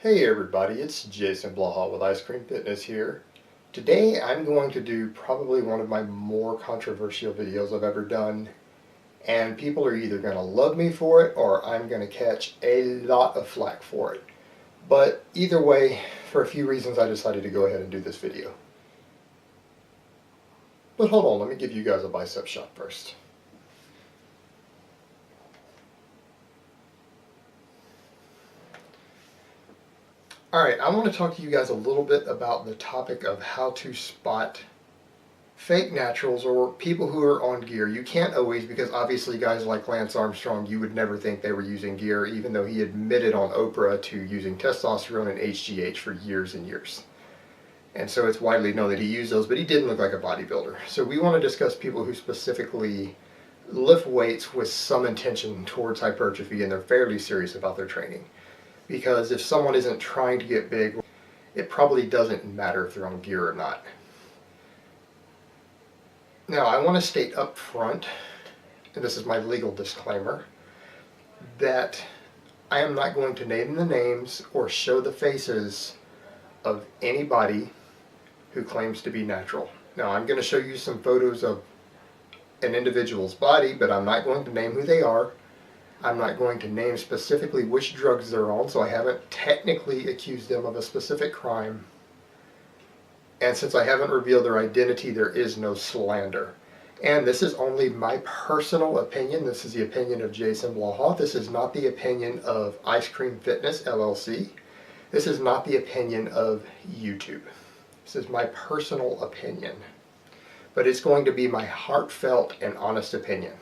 Hey everybody, it's Jason Blaha with Ice Cream Fitness here. Today I'm going to do probably one of my more controversial videos I've ever done, and people are either going to love me for it or I'm going to catch a lot of flack for it. But either way, for a few reasons I decided to go ahead and do this video. But hold on, let me give you guys a bicep shot first. Alright, I want to talk to you guys a little bit about the topic of how to spot fake naturals or people who are on gear. You can't always, because obviously guys like Lance Armstrong, you would never think they were using gear, even though he admitted on Oprah to using testosterone and HGH for years and years. And so it's widely known that he used those, but he didn't look like a bodybuilder. So we want to discuss people who specifically lift weights with some intention towards hypertrophy and they're fairly serious about their training. Because if someone isn't trying to get big, it probably doesn't matter if they're on gear or not. Now, I want to state up front, and this is my legal disclaimer, that I am not going to name the names or show the faces of anybody who claims to be natural. Now, I'm going to show you some photos of an individual's body, but I'm not going to name who they are. I'm not going to name specifically which drugs they're on, so I haven't technically accused them of a specific crime. And since I haven't revealed their identity, there is no slander. And this is only my personal opinion. This is the opinion of Jason Blaha. This is not the opinion of Ice Cream Fitness, LLC. This is not the opinion of YouTube. This is my personal opinion. But it's going to be my heartfelt and honest opinion.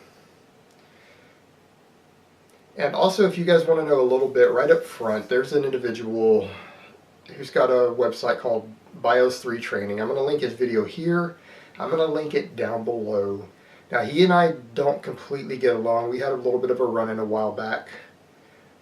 And also, if you guys want to know a little bit, right up front, there's an individual who's got a website called Bios3 Training. I'm going to link his video here. I'm going to link it down below. Now, he and I don't completely get along. We had a little bit of a run-in a while back.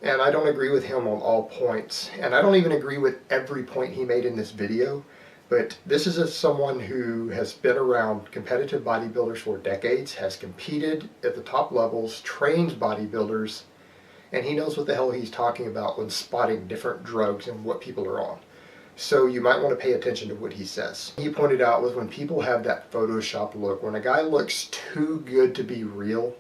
And I don't agree with him on all points. And I don't even agree with every point he made in this video. But this is someone who has been around competitive bodybuilders for decades, has competed at the top levels, trains bodybuilders, and he knows what the hell he's talking about when spotting different drugs and what people are on. So you might want to pay attention to what he says. He pointed out was when people have that Photoshop look, when a guy looks too good to be real,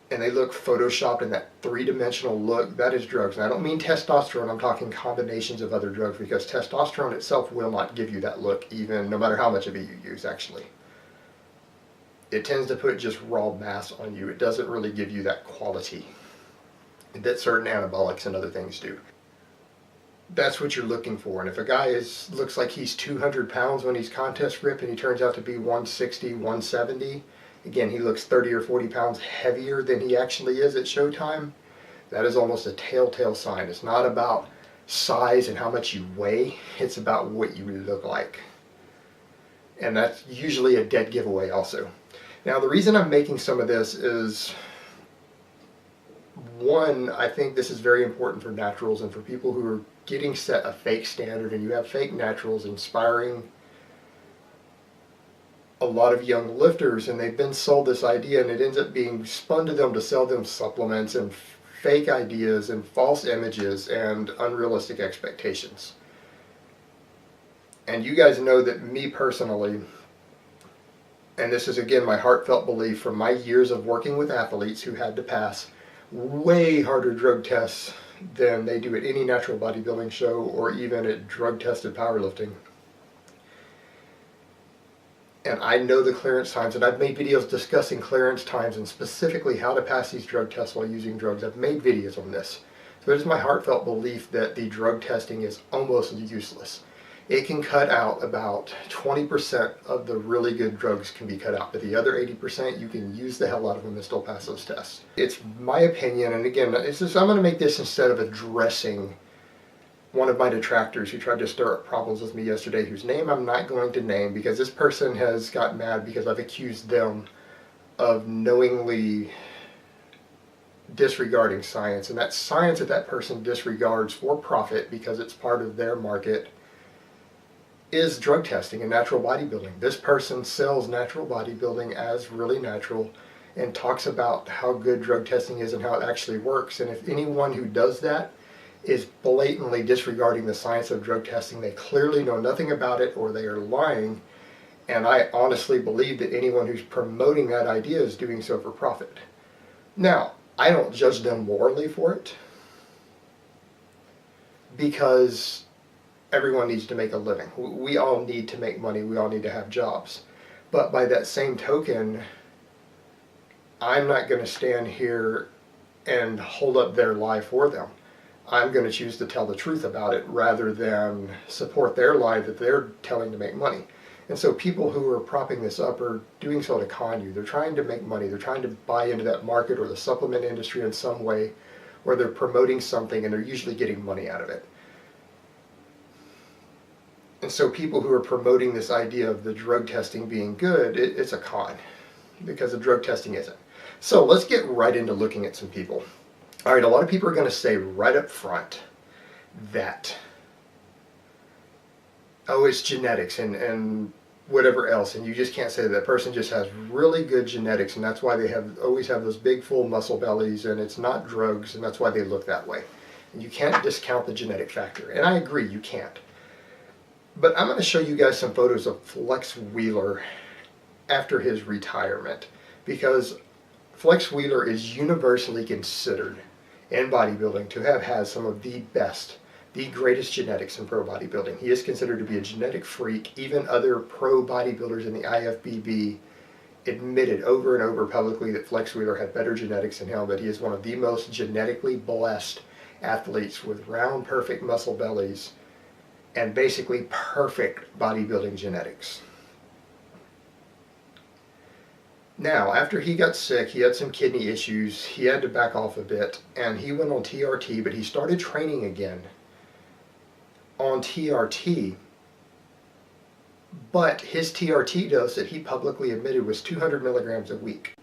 and they look Photoshopped in that three-dimensional look, that is drugs. And I don't mean testosterone, I'm talking combinations of other drugs, because testosterone itself will not give you that look, even no matter how much of it you use, actually. It tends to put just raw mass on you. It doesn't really give you that quality that certain anabolics and other things do. That's what you're looking for. And if a guy looks like he's 200 pounds when he's contest ripped and he turns out to be 160, 170, again, he looks 30 or 40 pounds heavier than he actually is at showtime, that is almost a telltale sign. It's not about size and how much you weigh, it's about what you look like. And that's usually a dead giveaway also. Now, the reason I'm making some of this is, one, I think this is very important for naturals and for people who are getting set a fake standard, and you have fake naturals inspiring a lot of young lifters, and they've been sold this idea, and it ends up being spun to them to sell them supplements and fake ideas and false images and unrealistic expectations. And you guys know that me personally, and this is again my heartfelt belief from my years of working with athletes who had to pass way harder drug tests than they do at any natural bodybuilding show or even at drug-tested powerlifting. And I know the clearance times, and I've made videos discussing clearance times and specifically how to pass these drug tests while using drugs. I've made videos on this. So it is my heartfelt belief that the drug testing is almost useless. It can cut out about 20% of the really good drugs can be cut out, but the other 80% you can use the hell out of them and still pass those tests. It's my opinion, and again, I'm going to make this instead of addressing one of my detractors who tried to stir up problems with me yesterday, whose name I'm not going to name because this person has got mad because I've accused them of knowingly disregarding science. And that science that person disregards for profit because it's part of their market is drug testing and natural bodybuilding. This person sells natural bodybuilding as really natural and talks about how good drug testing is and how it actually works. And if anyone who does that is blatantly disregarding the science of drug testing. They clearly know nothing about it, or they are lying. And I honestly believe that anyone who's promoting that idea is doing so for profit. Now, I don't judge them morally for it, because everyone needs to make a living. We all need to make money. We all need to have jobs. But by that same token, I'm not going to stand here and hold up their lie for them. I'm going to choose to tell the truth about it rather than support their lie that they're telling to make money. And so people who are propping this up are doing so to con you. They're trying to make money. They're trying to buy into that market or the supplement industry in some way, where they're promoting something and they're usually getting money out of it. And so people who are promoting this idea of the drug testing being good, it's a con, because the drug testing isn't. So let's get right into looking at some people. All right, a lot of people are going to say right up front that, oh, it's genetics and whatever else, and you just can't say that person just has really good genetics, and that's why they always have those big full muscle bellies, and it's not drugs, and that's why they look that way. And you can't discount the genetic factor, and I agree, you can't. But I'm going to show you guys some photos of Flex Wheeler after his retirement, because Flex Wheeler is universally considered in bodybuilding to have had some of the best, the greatest genetics in pro bodybuilding. He is considered to be a genetic freak. Even other pro bodybuilders in the IFBB admitted over and over publicly that Flex Wheeler had better genetics than him, that he is one of the most genetically blessed athletes with round, perfect muscle bellies and basically perfect bodybuilding genetics. Now, after he got sick, he had some kidney issues, he had to back off a bit, and he went on TRT, but he started training again on TRT. But his TRT dose that he publicly admitted was 200 milligrams a week.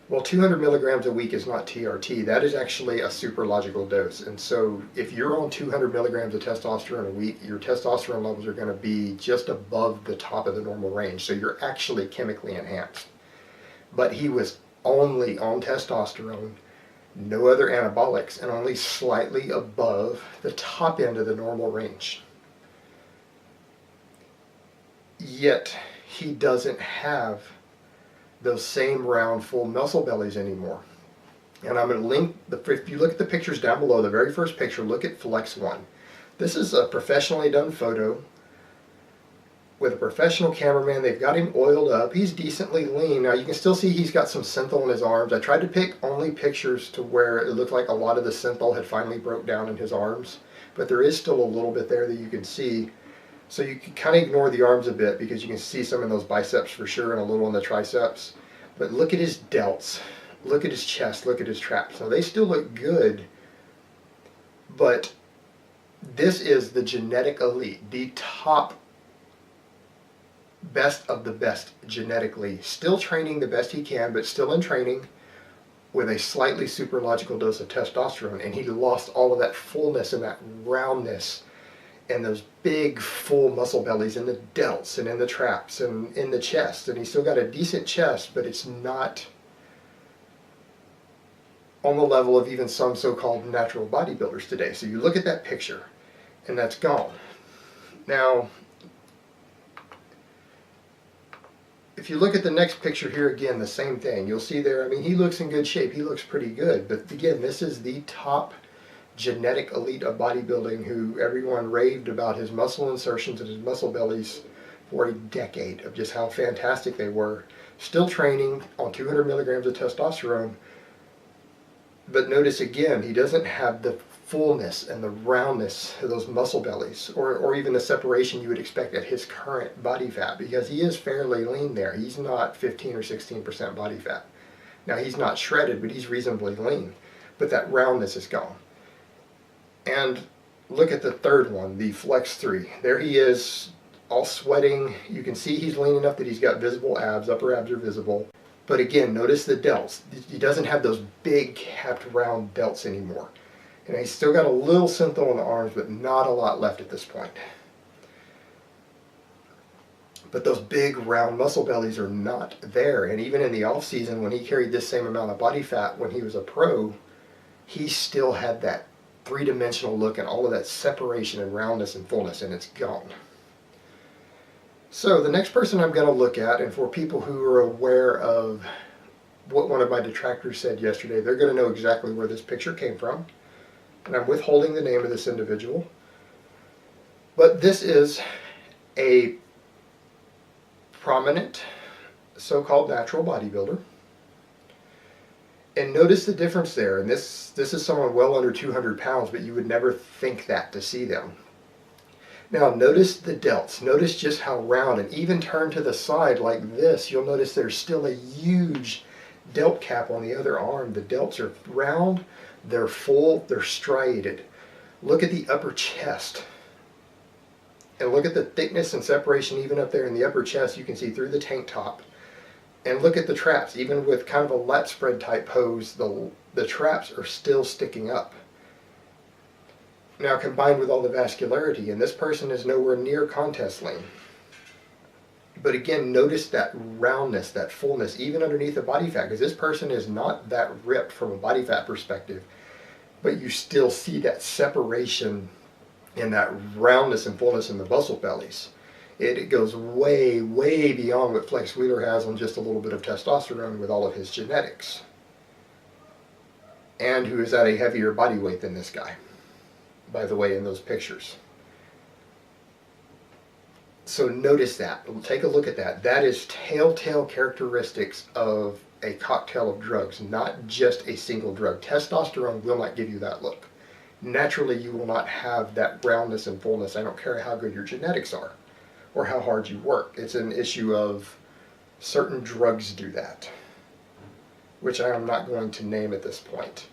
Well, 200 milligrams a week is not TRT. That is actually a superlogical dose. And so if you're on 200 milligrams of testosterone a week, your testosterone levels are going to be just above the top of the normal range. So you're actually chemically enhanced. But he was only on testosterone, no other anabolics, and only slightly above the top end of the normal range. Yet he doesn't have those same round full muscle bellies anymore. And I'm going to link, if you look at the pictures down below, the very first picture, look at Flex 1. This is a professionally done photo with a professional cameraman. They've got him oiled up. He's decently lean. Now you can still see he's got some synthol in his arms. I tried to pick only pictures to where it looked like a lot of the synthol had finally broke down in his arms, but there is still a little bit there that you can see. So you can kind of ignore the arms a bit, because you can see some in those biceps for sure and a little in the triceps. But look at his delts, look at his chest, look at his traps. Now they still look good, but this is the genetic elite, the top best of the best genetically, still training the best he can, but still in training with a slightly superlogical dose of testosterone. And he lost all of that fullness and that roundness and those big full muscle bellies in the delts and in the traps and in the chest. And he's still got a decent chest, but it's not on the level of even some so-called natural bodybuilders today. So you look at that picture and that's gone. Now, if you look at the next picture here again, the same thing. You'll see there, I mean, he looks in good shape. He looks pretty good. But again, this is the top genetic elite of bodybuilding, who everyone raved about his muscle insertions and his muscle bellies for a decade of just how fantastic they were. Still training on 200 milligrams of testosterone. But notice again, he doesn't have the fullness and the roundness of those muscle bellies, or even the separation you would expect at his current body fat, because he is fairly lean there. He's not 15 or 16% body fat. Now he's not shredded, but he's reasonably lean. But that roundness is gone. And look at the third one, the Flex 3. There he is, all sweating. You can see he's lean enough that he's got visible abs, upper abs are visible. But again, notice the delts. He doesn't have those big capped round delts anymore. And he's still got a little synthol in the arms, but not a lot left at this point. But those big round muscle bellies are not there. And even in the off season, when he carried this same amount of body fat when he was a pro, he still had that three-dimensional look and all of that separation and roundness and fullness, and it's gone. So the next person I'm going to look at, and for people who are aware of what one of my detractors said yesterday, they're going to know exactly where this picture came from. And I'm withholding the name of this individual. But this is a prominent so-called natural bodybuilder. And notice the difference there. And this is someone well under 200 pounds, but you would never think that to see them. Now notice the delts. Notice just how round, and even turn to the side like this, you'll notice there's still a huge delt cap on the other arm. The delts are round, they're full, they're striated. Look at the upper chest. And look at the thickness and separation even up there in the upper chest. You can see through the tank top. And look at the traps. Even with kind of a lat spread type pose, the traps are still sticking up. Now combined with all the vascularity, and this person is nowhere near contest lean. But again, notice that roundness, that fullness, even underneath the body fat, because this person is not that ripped from a body fat perspective, but you still see that separation and that roundness and fullness in the muscle bellies. It goes way, way beyond what Flex Wheeler has on just a little bit of testosterone with all of his genetics. And who is at a heavier body weight than this guy, by the way, in those pictures. So notice that. Take a look at that. That is telltale characteristics of a cocktail of drugs, not just a single drug. Testosterone will not give you that look. Naturally, you will not have that roundness and fullness. I don't care how good your genetics are or how hard you work. It's an issue of certain drugs do that, which I am not going to name at this point.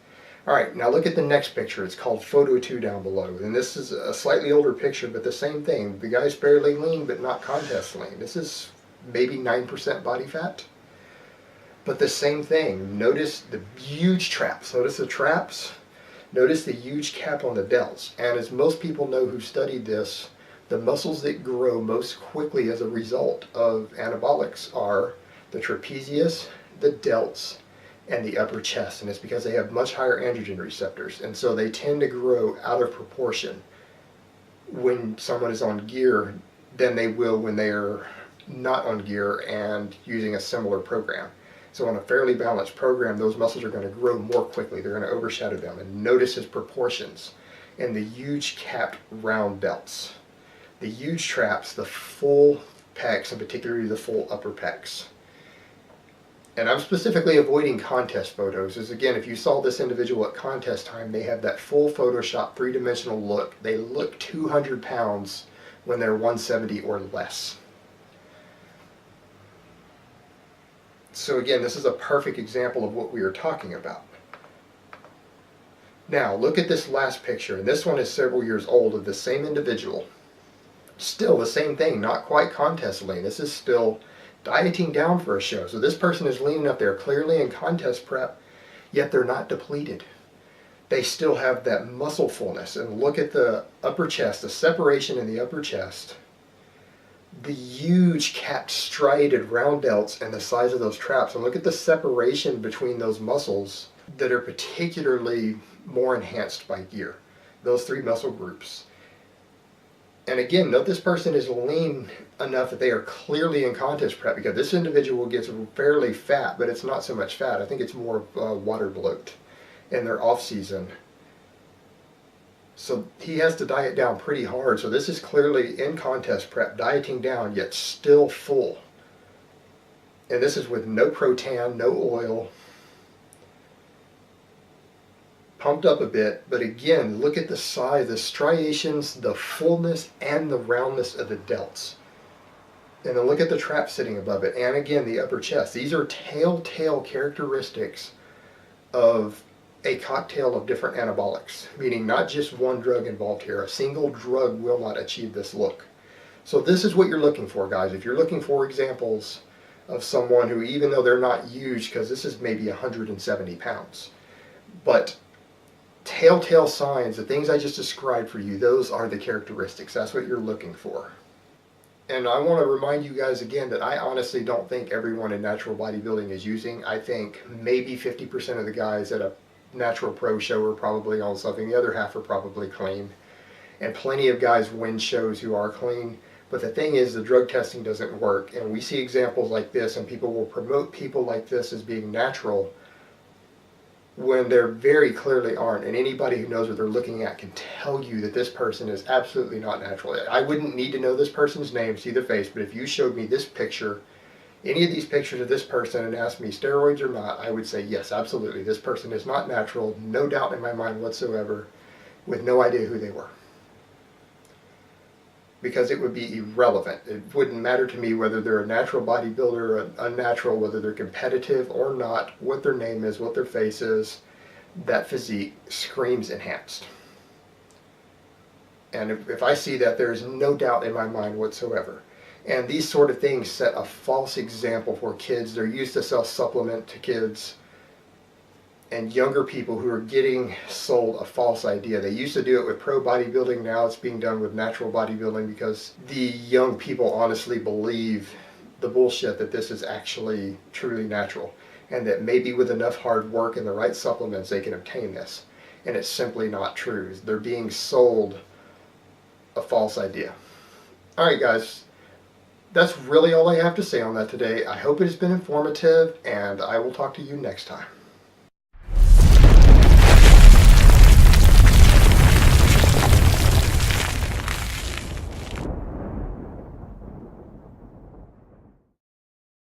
All right, now look at the next picture. It's called Photo 2 down below. And this is a slightly older picture, but the same thing. The guy's fairly lean, but not contest lean. This is maybe 9% body fat. But the same thing. Notice the huge traps. Notice the traps. Notice the huge cap on the delts. And as most people know who studied this, the muscles that grow most quickly as a result of anabolics are the trapezius, the delts, and the upper chest, and it's because they have much higher androgen receptors, and so they tend to grow out of proportion when someone is on gear than they will when they are not on gear and using a similar program. So on a fairly balanced program, those muscles are going to grow more quickly. They're going to overshadow them. And notice his proportions and the huge capped round delts, the huge traps, the full pecs, and particularly the full upper pecs. And I'm specifically avoiding contest photos, as again, if you saw this individual at contest time, they have that full Photoshop three-dimensional look. They look 200 pounds when they're 170 or less. So again, this is a perfect example of what we are talking about. Now, look at this last picture, and this one is several years old of the same individual. Still the same thing, not quite contest lean. This is still dieting down for a show. So this person is lean enough, they're clearly in contest prep, yet they're not depleted. They still have that muscle fullness. And look at the upper chest, the separation in the upper chest, the huge capped striated round delts and the size of those traps. And look at the separation between those muscles that are particularly more enhanced by gear. Those three muscle groups. And again, note this person is lean enough that they are clearly in contest prep, because this individual gets fairly fat, but it's not so much fat. I think it's more water bloat in their off season. So he has to diet down pretty hard. So this is clearly in contest prep, dieting down, yet still full. And this is with no protein, no oil, pumped up a bit, but again, look at the size, the striations, the fullness, and the roundness of the delts. And then look at the trap sitting above it, and again, the upper chest. These are telltale characteristics of a cocktail of different anabolics, meaning not just one drug involved here. A single drug will not achieve this look. So this is what you're looking for, guys. If you're looking for examples of someone who, even though they're not huge, because this is maybe 170 pounds, but telltale signs, the things I just described for you, those are the characteristics. That's what you're looking for. And I want to remind you guys again that I honestly don't think everyone in natural bodybuilding is using. I think maybe 50% of the guys at a natural pro show are probably on something. The other half are probably clean. And plenty of guys win shows who are clean. But the thing is, the drug testing doesn't work. And we see examples like this, and people will promote people like this as being natural when there very clearly aren't. And anybody who knows what they're looking at can tell you that this person is absolutely not natural. I wouldn't need to know this person's name, see their face, but if you showed me this picture, any of these pictures of this person, and asked me steroids or not, I would say yes, absolutely. This person is not natural, no doubt in my mind whatsoever, with no idea who they were. Because it would be irrelevant. It wouldn't matter to me whether they're a natural bodybuilder or unnatural, whether they're competitive or not, what their name is, what their face is. That physique screams enhanced. And if I see that, there's no doubt in my mind whatsoever. And these sort of things set a false example for kids. They're used to sell supplement to kids and younger people who are getting sold a false idea. They used to do it with pro bodybuilding. Now it's being done with natural bodybuilding because the young people honestly believe the bullshit that this is actually truly natural, and that maybe with enough hard work and the right supplements they can obtain this. And it's simply not true. They're being sold a false idea. Alright guys, that's really all I have to say on that today. I hope it has been informative, and I will talk to you next time.